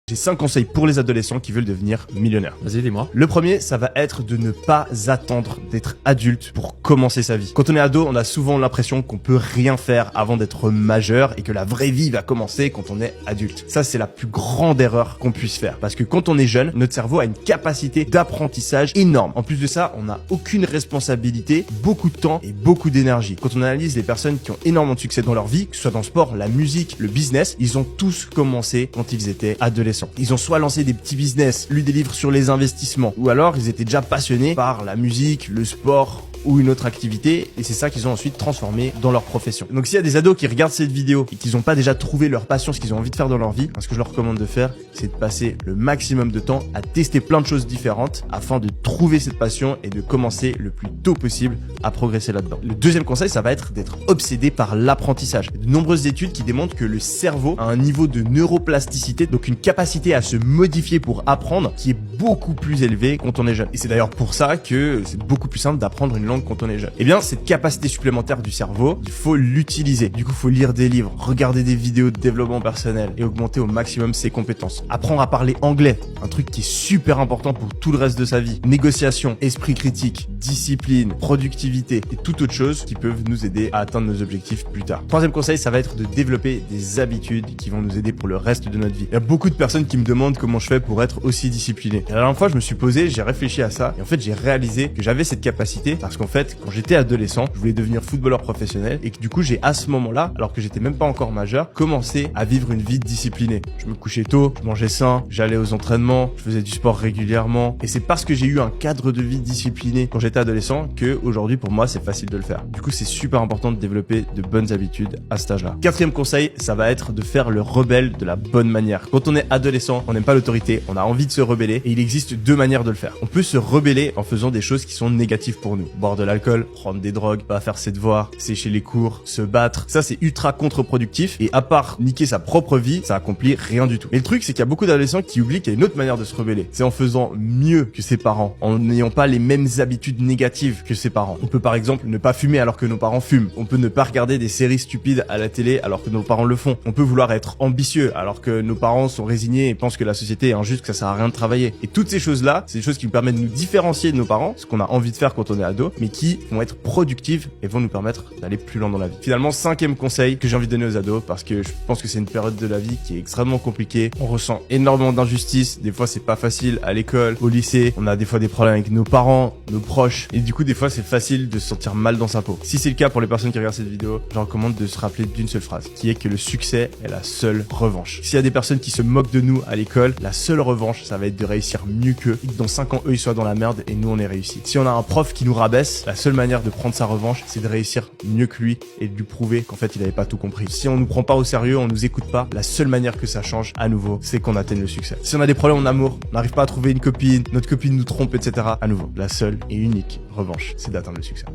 J'ai 5 conseils pour les adolescents qui veulent devenir millionnaires. Vas-y, dis-moi. Le premier, ça va être de ne pas attendre d'être adulte pour commencer sa vie. Quand on est ado, on a souvent l'impression qu'on peut rien faire avant d'être majeur et que la vraie vie va commencer quand on est adulte. Ça, c'est la plus grande erreur qu'on puisse faire. Parce que quand on est jeune, notre cerveau a une capacité d'apprentissage énorme. En plus de ça, on n'a aucune responsabilité, beaucoup de temps et beaucoup d'énergie. Quand on analyse les personnes qui ont énormément de succès dans leur vie, que ce soit dans le sport, la musique, le business, ils ont tous commencé quand ils étaient adolescents. Ils ont soit lancé des petits business, lu des livres sur les investissements, ou alors ils étaient déjà passionnés par la musique, le sport ou une autre activité, et c'est ça qu'ils ont ensuite transformé dans leur profession. Donc s'il y a des ados qui regardent cette vidéo et qu'ils n'ont pas déjà trouvé leur passion, ce qu'ils ont envie de faire dans leur vie, ce que je leur recommande de faire, c'est de passer le maximum de temps à tester plein de choses différentes afin de trouver cette passion et de commencer le plus tôt possible à progresser là-dedans. Le deuxième conseil, ça va être d'être obsédé par l'apprentissage. Il y a de nombreuses études qui démontrent que le cerveau a un niveau de neuroplasticité, donc une capacité à se modifier pour apprendre, qui est beaucoup plus élevé quand on est jeune. Et c'est d'ailleurs pour ça que c'est beaucoup plus simple d'apprendre une langue quand on est jeune. Eh bien, cette capacité supplémentaire du cerveau, il faut l'utiliser. Du coup, il faut lire des livres, regarder des vidéos de développement personnel et augmenter au maximum ses compétences. Apprendre à parler anglais, un truc qui est super important pour tout le reste de sa vie. Négociation, esprit critique, discipline, productivité et toute autre chose qui peuvent nous aider à atteindre nos objectifs plus tard. Troisième conseil, ça va être de développer des habitudes qui vont nous aider pour le reste de notre vie. Il y a beaucoup de personnes qui me demandent comment je fais pour être aussi discipliné. Et la dernière fois, je me suis posé, j'ai réfléchi à ça et en fait, j'ai réalisé que j'avais cette capacité parce qu'en fait, quand j'étais adolescent, je voulais devenir footballeur professionnel et que du coup, j'ai à ce moment-là, alors que j'étais même pas encore majeur, commencé à vivre une vie disciplinée. Je me couchais tôt, je mangeais sain, j'allais aux entraînements, je faisais du sport régulièrement et c'est parce que j'ai eu un cadre de vie discipliné quand j'étais adolescent que aujourd'hui, pour moi, c'est facile de le faire. Du coup, c'est super important de développer de bonnes habitudes à cet âge-là. Quatrième conseil, ça va être de faire le rebelle de la bonne manière. Quand on est adolescent, on n'aime pas l'autorité, on a envie de se rebeller et il existe deux manières de le faire. On peut se rebeller en faisant des choses qui sont négatives pour nous. Boire de l'alcool, prendre des drogues, pas faire ses devoirs, sécher les cours, se battre. Ça, c'est ultra contre-productif et à part niquer sa propre vie, ça accomplit rien du tout. Mais le truc, c'est qu'il y a beaucoup d'adolescents qui oublient qu'il y a une autre manière de se rebeller. C'est en faisant mieux que ses parents, en n'ayant pas les mêmes habitudes négatives que ses parents. On peut par exemple ne pas fumer alors que nos parents fument. On peut ne pas regarder des séries stupides à la télé alors que nos parents le font. On peut vouloir être ambitieux alors que nos parents sont résignés et pensent que la société est injuste, que ça sert à rien de travailler. Et toutes ces choses-là, c'est des choses qui nous permettent de nous différencier de nos parents, ce qu'on a envie de faire quand on est ado, mais qui vont être productives et vont nous permettre d'aller plus loin dans la vie. Finalement, cinquième conseil que j'ai envie de donner aux ados, parce que je pense que c'est une période de la vie qui est extrêmement compliquée. On ressent énormément d'injustice. Des fois, c'est pas facile à l'école, au lycée. On a des fois des problèmes avec nos parents, nos proches. Et du coup, des fois, c'est facile de se sentir mal dans sa peau. Si c'est le cas pour les personnes qui regardent cette vidéo, je leur recommande de se rappeler d'une seule phrase, qui est que le succès est la seule revanche. S'il y a des personnes qui se moquent de nous à l'école, la seule revanche, ça va être de réussir mieux qu'eux et que dans 5 ans, eux, ils soient dans la merde et nous, on est réussi. Si on a un prof qui nous rabaisse, la seule manière de prendre sa revanche, c'est de réussir mieux que lui et de lui prouver qu'en fait, il avait pas tout compris. Si on nous prend pas au sérieux, on nous écoute pas, la seule manière que ça change à nouveau, c'est qu'on atteigne le succès. Si on a des problèmes en amour, on n'arrive pas à trouver une copine, notre copine nous trompe, etc. À nouveau, la seule et unique revanche, c'est d'atteindre le succès.